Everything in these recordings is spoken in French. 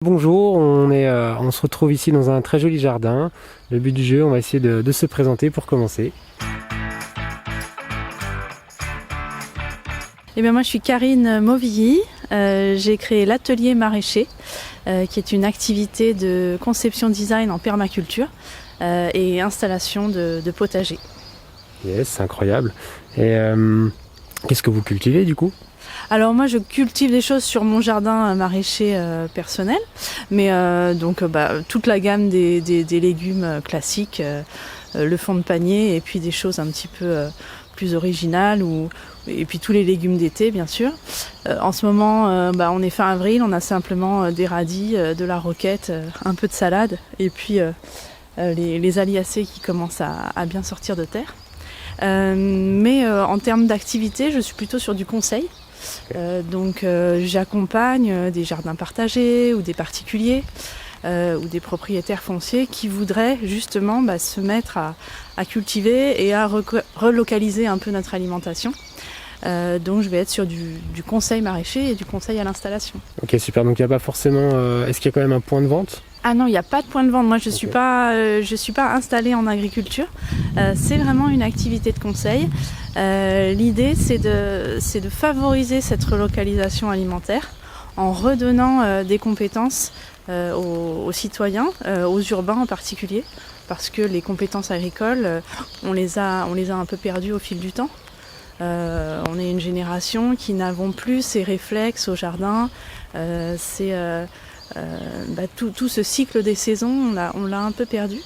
Bonjour, on se retrouve ici dans un très joli jardin. Le but du jeu, on va essayer de se présenter pour commencer. Eh bien, moi, je suis Karine Mauvilly. J'ai créé l'atelier maraîcher, qui est une activité de conception design en permaculture et installation de potager. Yes, c'est incroyable. Et qu'est-ce que vous cultivez du coup ? Alors moi je cultive des choses sur mon jardin maraîcher personnel, mais toute la gamme des légumes classiques, le fond de panier et puis des choses un petit peu plus originales et puis tous les légumes d'été bien sûr. En ce moment on est fin avril, on a simplement des radis, de la roquette, un peu de salade et puis les aliacées qui commencent à bien sortir de terre. Mais en termes d'activité, je suis plutôt sur du conseil. J'accompagne des jardins partagés ou des particuliers ou des propriétaires fonciers qui voudraient justement se mettre à cultiver et à relocaliser un peu notre alimentation. Donc je vais être sur du conseil maraîcher et du conseil à l'installation. Ok, super, donc il n'y a pas forcément... Est-ce qu'il y a quand même un point de vente ? Ah non, il n'y a pas de point de vente. Moi, je suis pas installée en agriculture. C'est vraiment une activité de conseil. L'idée, c'est de favoriser cette relocalisation alimentaire en redonnant des compétences aux citoyens, aux urbains en particulier, parce que les compétences agricoles, on les a un peu perdues au fil du temps. On est une génération qui n'avons plus ces réflexes au jardin, tout ce cycle des saisons, on l'a un peu perdu.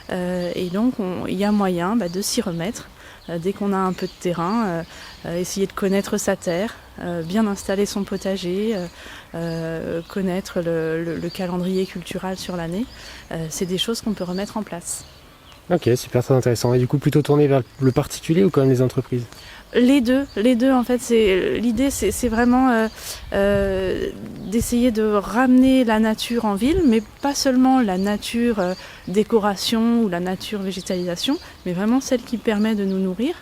Et donc, il y a moyen de s'y remettre. Dès qu'on a un peu de terrain, essayer de connaître sa terre, bien installer son potager, connaître le calendrier cultural sur l'année. C'est des choses qu'on peut remettre en place. Ok, super, très intéressant. Et du coup, plutôt tourné vers le particulier ou quand même les entreprises ? Les deux en fait, l'idée c'est vraiment d'essayer de ramener la nature en ville, mais pas seulement la nature décoration ou la nature végétalisation, mais vraiment celle qui permet de nous nourrir.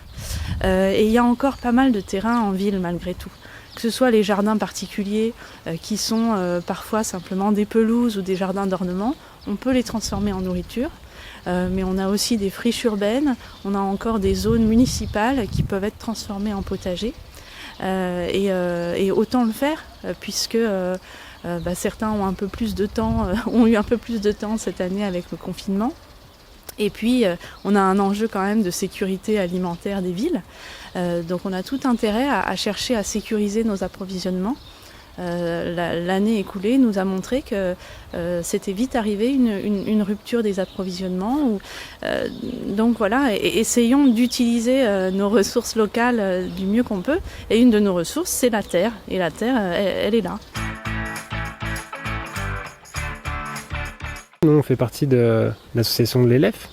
Et il y a encore pas mal de terrains en ville malgré tout. Que ce soit les jardins particuliers qui sont parfois simplement des pelouses ou des jardins d'ornement, on peut les transformer en nourriture. Mais on a aussi des friches urbaines, on a encore des zones municipales qui peuvent être transformées en potager. Et autant le faire, puisque certains ont un peu plus de temps, ont eu un peu plus de temps cette année avec le confinement. Et puis, on a un enjeu quand même de sécurité alimentaire des villes. Donc on a tout intérêt à chercher à sécuriser nos approvisionnements. L'année écoulée nous a montré que c'était vite arrivé une rupture des approvisionnements. Donc voilà, et essayons d'utiliser nos ressources locales du mieux qu'on peut. Et une de nos ressources, c'est la terre. Et la terre, elle est là. Nous, on fait partie de l'association de l'ELEF.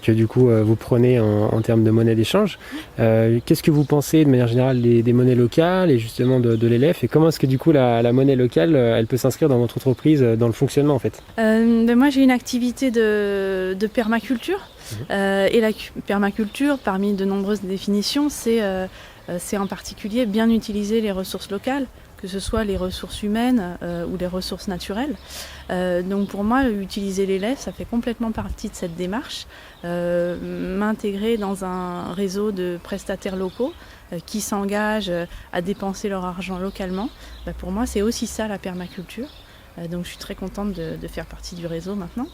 Que du coup vous prenez en termes de monnaie d'échange. Qu'est-ce que vous pensez de manière générale des monnaies locales et justement de l'ELEF, et comment est-ce que du coup la monnaie locale elle peut s'inscrire dans votre entreprise, dans le fonctionnement en fait ? Moi j'ai une activité de permaculture et la permaculture, parmi de nombreuses définitions, c'est en particulier bien utiliser les ressources locales, que ce soit les ressources humaines ou les ressources naturelles. Donc pour moi, utiliser l'ELEF, ça fait complètement partie de cette démarche. M'intégrer dans un réseau de prestataires locaux qui s'engagent à dépenser leur argent localement, pour moi c'est aussi ça la permaculture. Donc je suis très contente de faire partie du réseau maintenant.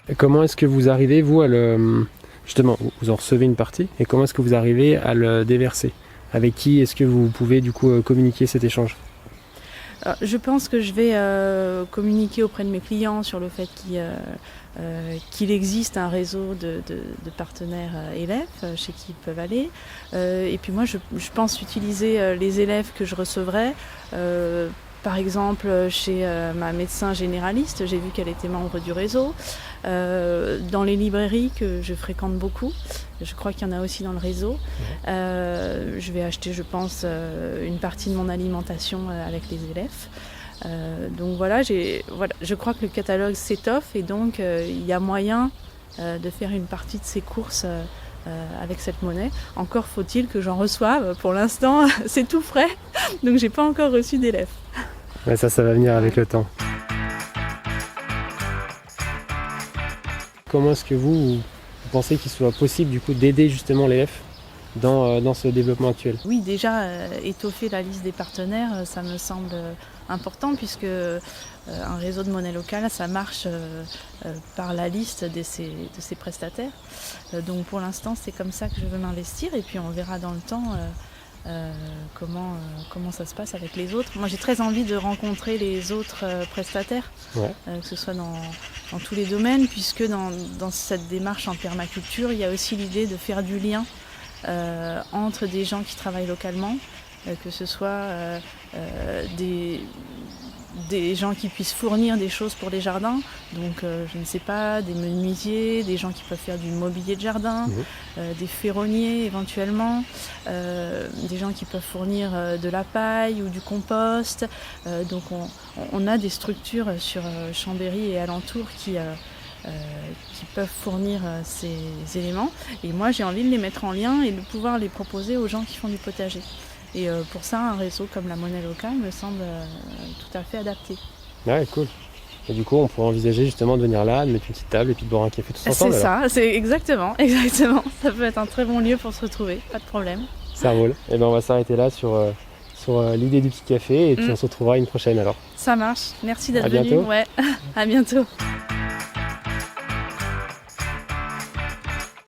Et comment est-ce que vous arrivez, vous, à le... Justement, vous en recevez une partie, et comment est-ce que vous arrivez à le déverser ? Avec qui est-ce que vous pouvez du coup communiquer cet échange ? Je pense que je vais communiquer auprès de mes clients sur le fait qu'il existe un réseau de partenaires élèves chez qui ils peuvent aller. Et puis moi, je pense utiliser les élèves que je recevrai. Par exemple, chez ma médecin généraliste, j'ai vu qu'elle était membre du réseau. Dans les librairies que je fréquente beaucoup, je crois qu'il y en a aussi dans le réseau. Je vais acheter, je pense, une partie de mon alimentation avec les élèves. Donc voilà, je crois que le catalogue s'étoffe et donc il y a moyen de faire une partie de ces courses avec cette monnaie. Encore faut-il que j'en reçoive. Pour l'instant, c'est tout frais, donc j'ai pas encore reçu d'élèves. Ouais, ça va venir avec le temps. Comment est-ce que vous pensez qu'il soit possible du coup d'aider justement l'élève dans ce développement actuel? Oui, déjà, étoffer la liste des partenaires, ça me semble important puisque un réseau de monnaie locale, ça marche par la liste de ces prestataires. Donc pour l'instant, c'est comme ça que je veux m'investir et puis on verra dans le temps comment ça se passe avec les autres. Moi, j'ai très envie de rencontrer les autres prestataires, que ce soit dans tous les domaines, puisque dans cette démarche en permaculture, il y a aussi l'idée de faire du lien entre des gens qui travaillent localement, que ce soit des gens qui puissent fournir des choses pour les jardins, donc je ne sais pas, des menuisiers, des gens qui peuvent faire du mobilier de jardin, des ferronniers éventuellement, des gens qui peuvent fournir de la paille ou du compost. Donc on a des structures sur Chambéry et alentours qui peuvent fournir ces éléments. Et moi, j'ai envie de les mettre en lien et de pouvoir les proposer aux gens qui font du potager. Et pour ça, un réseau comme la monnaie locale me semble tout à fait adapté. Ouais, cool. Et du coup, on pourrait envisager justement de venir là, de mettre une petite table et puis de boire un café tous ensemble. C'est ça, c'est exactement. Ça peut être un très bon lieu pour se retrouver, pas de problème. Ça roule. Et bien on va s'arrêter là sur l'idée du petit café et puis on se retrouvera une prochaine alors. Ça marche. Merci d'être venu. Ouais. À bientôt.